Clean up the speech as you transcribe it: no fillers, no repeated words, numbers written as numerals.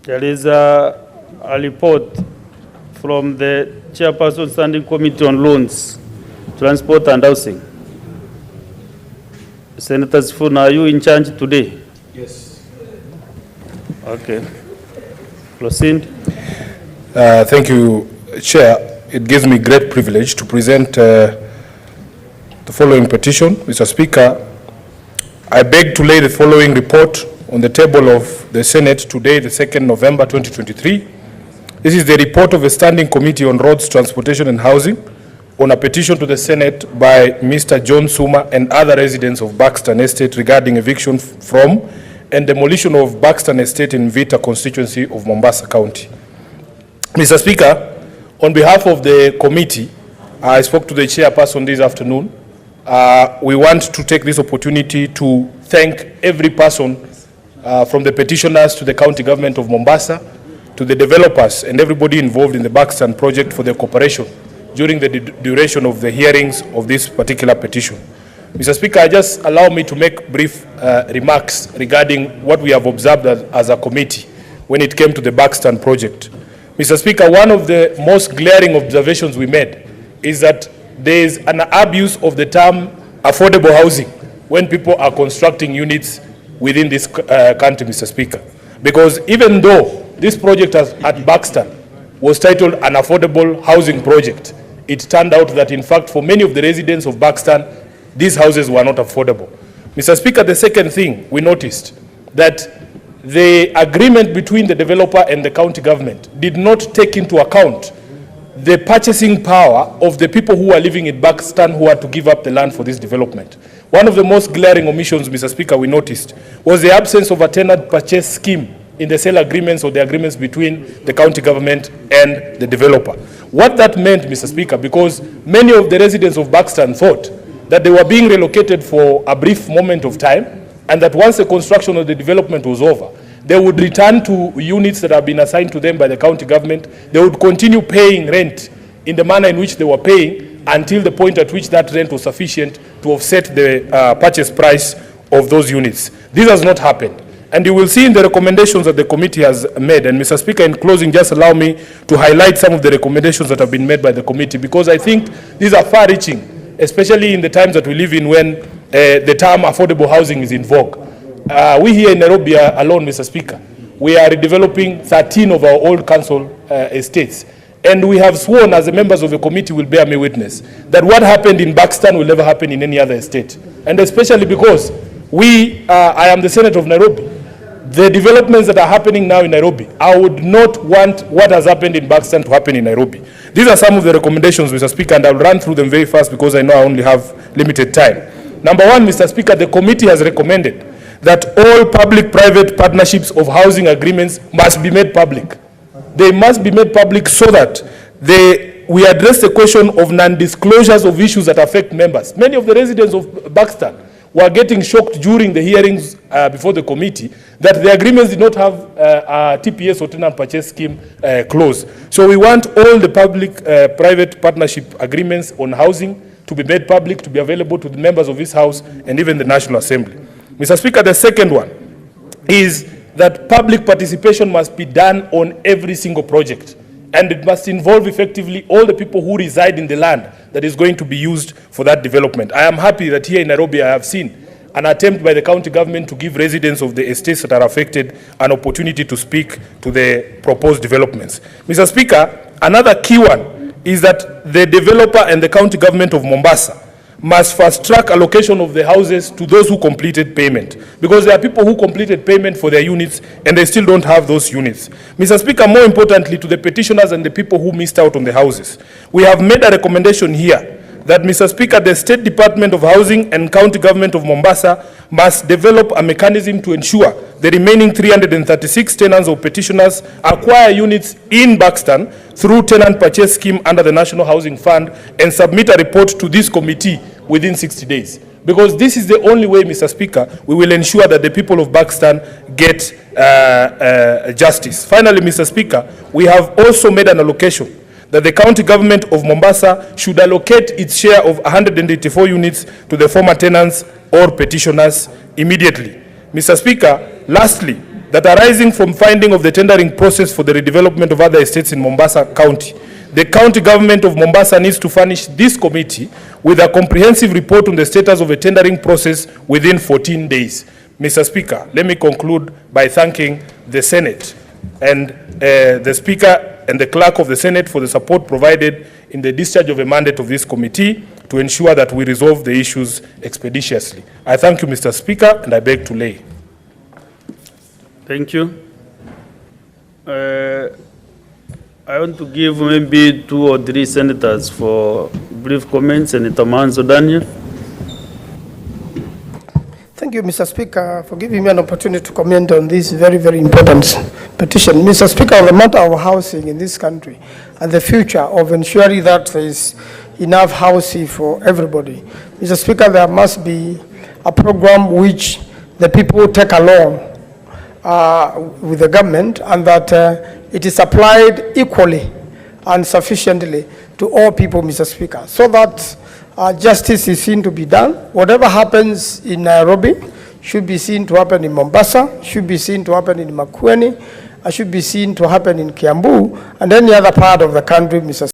There is a report from the Chairperson Standing Committee on Loans, Transport and Housing. Senator Sifuna, are you in charge today? Yes. Okay. Proceed. Thank you, Chair. It gives me great privilege to present the following petition. Mr. Speaker, I beg to lay the following report on the table of the Senate today, the 2nd November 2023. This is the report of a Standing Committee on Roads, Transportation and Housing on a petition to the Senate by Mr. John Suma and other residents of Buxton Estate regarding eviction from and demolition of Buxton Estate in Vita constituency of Mombasa County. Mr. Speaker, on behalf of the committee, I spoke to the chairperson this afternoon. We want to take this opportunity to thank every person from the petitioners to the county government of Mombasa, to the developers and everybody involved in the Buxton project for their cooperation during the duration of the hearings of this particular petition. Mr. Speaker, just allow me to make brief remarks regarding what we have observed as a committee when it came to the Buxton project. Mr. Speaker, one of the most glaring observations we made is that there is an abuse of the term affordable housing when people are constructing units within this country, Mr. Speaker. Because even though this project at Buxton was titled an affordable housing project, it turned out that in fact for many of the residents of Buxton, these houses were not affordable. Mr. Speaker, the second thing we noticed that the agreement between the developer and the county government did not take into account the purchasing power of the people who are living in Buxton who had to give up the land for this development. One of the most glaring omissions, Mr. Speaker, we noticed was the absence of a tenant purchase scheme in the sale agreements or the agreements between the county government and the developer. What that meant, Mr. Speaker, because many of the residents of Buxton thought that they were being relocated for a brief moment of time, and that once the construction of the development was over, they would return to units that have been assigned to them by the county government. They would continue paying rent in the manner in which they were paying until the point at which that rent was sufficient to offset the purchase price of those units. This has not happened. And you will see in the recommendations that the committee has made, and Mr. Speaker, in closing, just allow me to highlight some of the recommendations that have been made by the committee, because I think these are far-reaching, especially in the times that we live in when the term affordable housing is in vogue. We here in Nairobi alone, Mr. Speaker, we are redeveloping 13 of our old council estates. And we have sworn, as the members of the committee will bear me witness, that what happened in Buxton will never happen in any other estate. And especially because I am the Senator of Nairobi. The developments that are happening now in Nairobi, I would not want what has happened in Buxton to happen in Nairobi. These are some of the recommendations, Mr. Speaker, and I'll run through them very fast because I know I only have limited time. Number one, Mr. Speaker, the committee has recommended that all public-private partnerships of housing agreements must be made public. They must be made public so that we address the question of non-disclosures of issues that affect members. Many of the residents of Buxton were getting shocked during the hearings before the committee that the agreements did not have a TPS or tenant purchase scheme clause. So we want all the public-private partnership agreements on housing to be made public, to be available to the members of this House and even the National Assembly. Mr. Speaker, the second one is that public participation must be done on every single project, and it must involve effectively all the people who reside in the land that is going to be used for that development. I am happy that here in Nairobi I have seen an attempt by the county government to give residents of the estates that are affected an opportunity to speak to the proposed developments. Mr. Speaker, another key one is that the developer and the county government of Mombasa must fast-track allocation of the houses to those who completed payment, because there are people who completed payment for their units and they still don't have those units. Mr. Speaker, more importantly, to the petitioners and the people who missed out on the houses, we have made a recommendation here that, Mr. Speaker, the State Department of Housing and County Government of Mombasa must develop a mechanism to ensure the remaining 336 tenants or petitioners acquire units in Buxton through tenant purchase scheme under the National Housing Fund and submit a report to this committee within 60 days. Because this is the only way, Mr. Speaker, we will ensure that the people of Buxton get justice. Finally, Mr. Speaker, we have also made an allocation that the county government of Mombasa should allocate its share of 184 units to the former tenants or petitioners immediately. Mr. Speaker, lastly, that arising from finding of the tendering process for the redevelopment of other estates in Mombasa County, the county government of Mombasa needs to furnish this committee with a comprehensive report on the status of a tendering process within 14 days. Mr. Speaker, let me conclude by thanking the Senate and the Speaker and the Clerk of the Senate for the support provided in the discharge of a mandate of this committee to ensure that we resolve the issues expeditiously. I thank you, Mr. Speaker, and I beg to lay. Thank you. I want to give maybe 2 or 3 senators for brief comments. Senator Manzo Daniel. Thank you, Mr. Speaker, for giving me an opportunity to comment on this very, very important petition. Mr. Speaker, on the matter of housing in this country and the future of ensuring that there is enough housing for everybody. Mr. Speaker, there must be a program which the people take along with the government, and that it is applied equally and sufficiently to all people, Mr. Speaker, so that justice is seen to be done. Whatever happens in Nairobi should be seen to happen in Mombasa, should be seen to happen in makwiny, should be seen to happen in Kiambu, and any other part of the country, Mr.